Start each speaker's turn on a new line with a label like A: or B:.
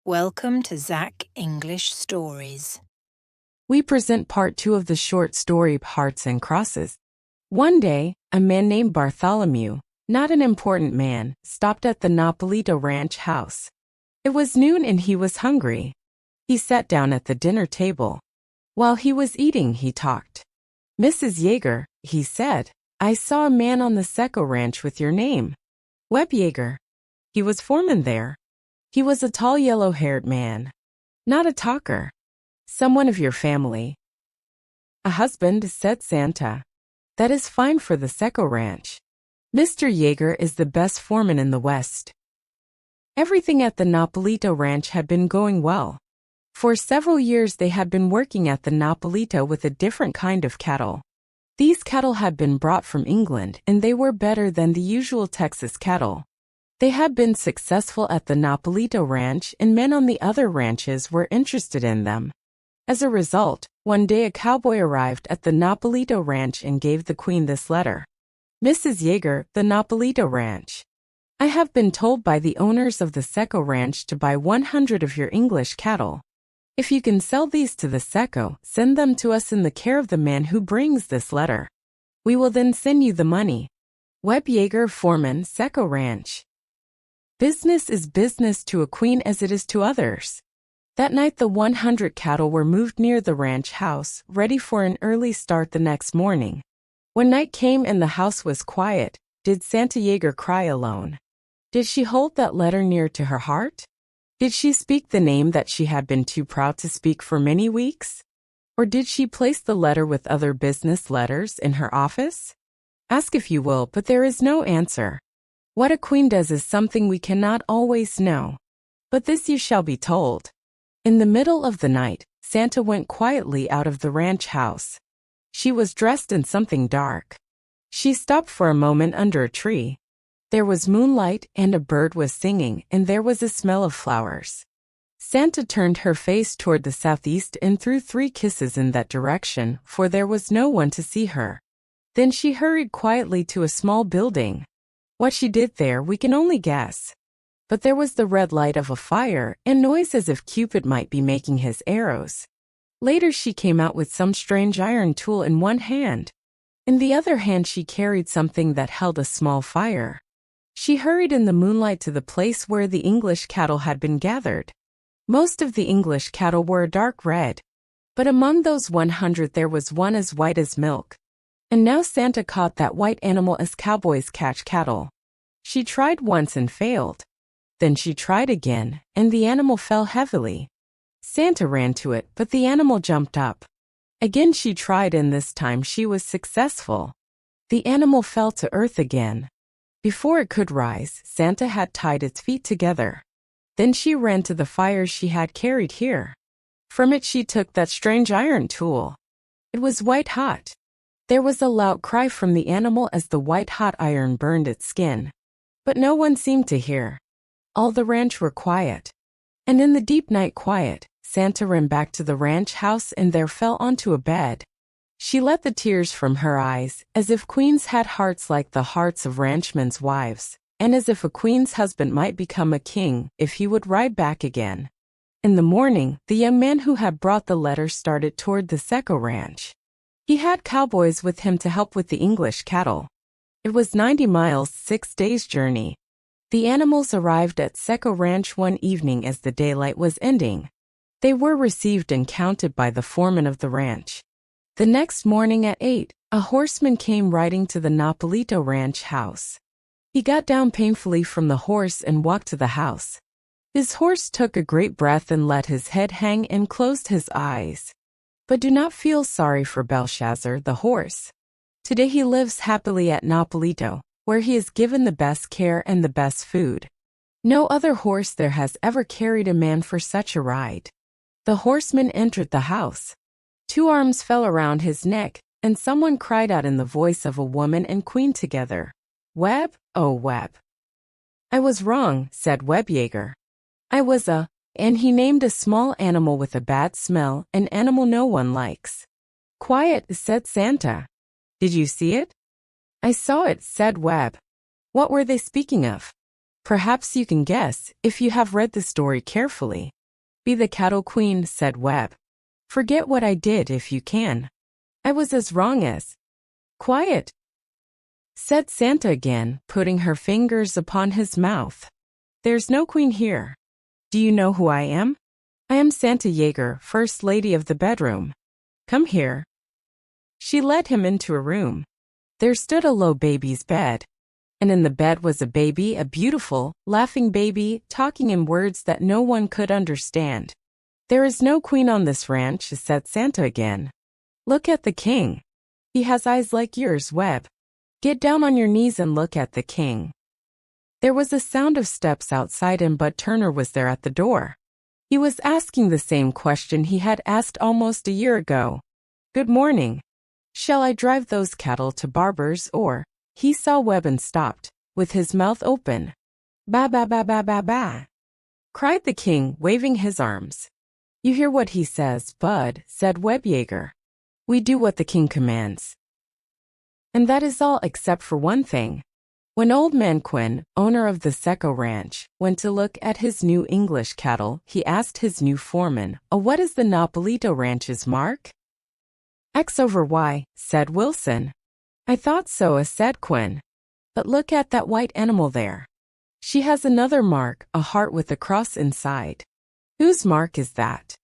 A: Welcome to Zach English Stories.
B: We present part 2 of the short story Hearts and Crosses. One day, a man named Bartholomew, not an important man, stopped at the Napolito Ranch house. It was noon and he was hungry. He sat down at the dinner table. While he was eating, he talked. "Mrs. Yeager," he said, "I saw a man on the Seco Ranch with your name. Webb Yeager. He was foreman there. He was a tall yellow-haired man. Not a talker. Someone of your family." "A husband," said Santa. "That is fine for the Seco Ranch. Mr. Yeager is the best foreman in the West." Everything at the Napolito Ranch had been going well. For several years they had been working at the Napolito with a different kind of cattle. These cattle had been brought from England and they were better than the usual Texas cattle. They had been successful at the Napolito Ranch and men on the other ranches were interested in them. As a result, one day a cowboy arrived at the Napolito Ranch and gave the Queen this letter. "Mrs. Yeager, the Napolito Ranch. I have been told by the owners of the Seco Ranch to buy 100 of your English cattle. If you can sell these to the Seco, send them to us in the care of the man who brings this letter. We will then send you the money. Webb Yeager, foreman, Seco Ranch." Business is business to a queen as it is to others. That night the 100 cattle were moved near the ranch house, ready for an early start the next morning. When night came and the house was quiet, did Santa Yeager cry alone? Did she hold that letter near to her heart? Did she speak the name that she had been too proud to speak for many weeks? Or did she place the letter with other business letters in her office? Ask if you will, but there is no answer. What a queen does is something we cannot always know. But this you shall be told. In the middle of the night, Santa went quietly out of the ranch house. She was dressed in something dark. She stopped for a moment under a tree. There was moonlight and a bird was singing and there was a smell of flowers. Santa turned her face toward the southeast and threw 3 kisses in that direction, for there was no one to see her. Then she hurried quietly to a small building. What she did there we can only guess. But there was the red light of a fire and noise as if Cupid might be making his arrows. Later she came out with some strange iron tool in one hand. In the other hand she carried something that held a small fire. She hurried in the moonlight to the place where the English cattle had been gathered. Most of the English cattle were a dark red. But among those 100 there was one as white as milk. And now Santa caught that white animal as cowboys catch cattle. She tried once and failed. Then she tried again, and the animal fell heavily. Santa ran to it, but the animal jumped up. Again she tried and this time she was successful. The animal fell to earth again. Before it could rise, Santa had tied its feet together. Then she ran to the fire she had carried here. From it she took that strange iron tool. It was white hot. There was a loud cry from the animal as the white-hot iron burned its skin. But no one seemed to hear. All the ranch were quiet. And in the deep night quiet, Santa ran back to the ranch house and there fell onto a bed. She let the tears from her eyes, as if queens had hearts like the hearts of ranchmen's wives, and as if a queen's husband might become a king if he would ride back again. In the morning, the young man who had brought the letter started toward the Seco Ranch. He had cowboys with him to help with the English cattle. It was 90 miles, 6 days' journey. The animals arrived at Seco Ranch one evening as the daylight was ending. They were received and counted by the foreman of the ranch. The next morning at 8, a horseman came riding to the Napolito Ranch house. He got down painfully from the horse and walked to the house. His horse took a great breath and let his head hang and closed his eyes. But do not feel sorry for Belshazzar, the horse. Today he lives happily at Napolito, where he is given the best care and the best food. No other horse there has ever carried a man for such a ride. The horseman entered the house. 2 arms fell around his neck, and someone cried out in the voice of a woman and queen together, "Webb, oh Webb." "I was wrong," said Webb Yeager. "I was and he named a small animal with a bad smell, an animal no one likes." "Quiet," said Santa. "Did you see it?" "I saw it," said Webb. "What were they speaking of?" "Perhaps you can guess, if you have read the story carefully. Be the cattle queen, said Webb. Forget what I did if you can. I was as wrong as. Quiet, said Santa again, putting her fingers upon his mouth. There's no queen here. Do you know who I am? I am Santa Jaeger, First Lady of the bedroom. Come here. She led him into a room. There stood a low baby's bed. And in the bed was a baby, a beautiful, laughing baby, talking in words that no one could understand. There is no queen on this ranch, said Santa again. Look at the king. He has eyes like yours, Webb. Get down on your knees and look at the king. There was a sound of steps outside and Bud Turner was there at the door. He was asking the same question he had asked almost a year ago. Good morning. Shall I drive those cattle to Barber's or? He saw Webb and stopped, with his mouth open. Ba ba ba ba ba ba, cried the king, waving his arms. You hear what he says, Bud, said Webb Yeager. We do what the king commands. And that is all except for one thing. When old man Quinn, owner of the Seco Ranch, went to look at his new English cattle, he asked his new foreman, what is the Napolito Ranch's mark? X over Y, said Wilson. I thought so, said Quinn. But look at that white animal there. She has another mark, a heart with a cross inside. Whose mark is that?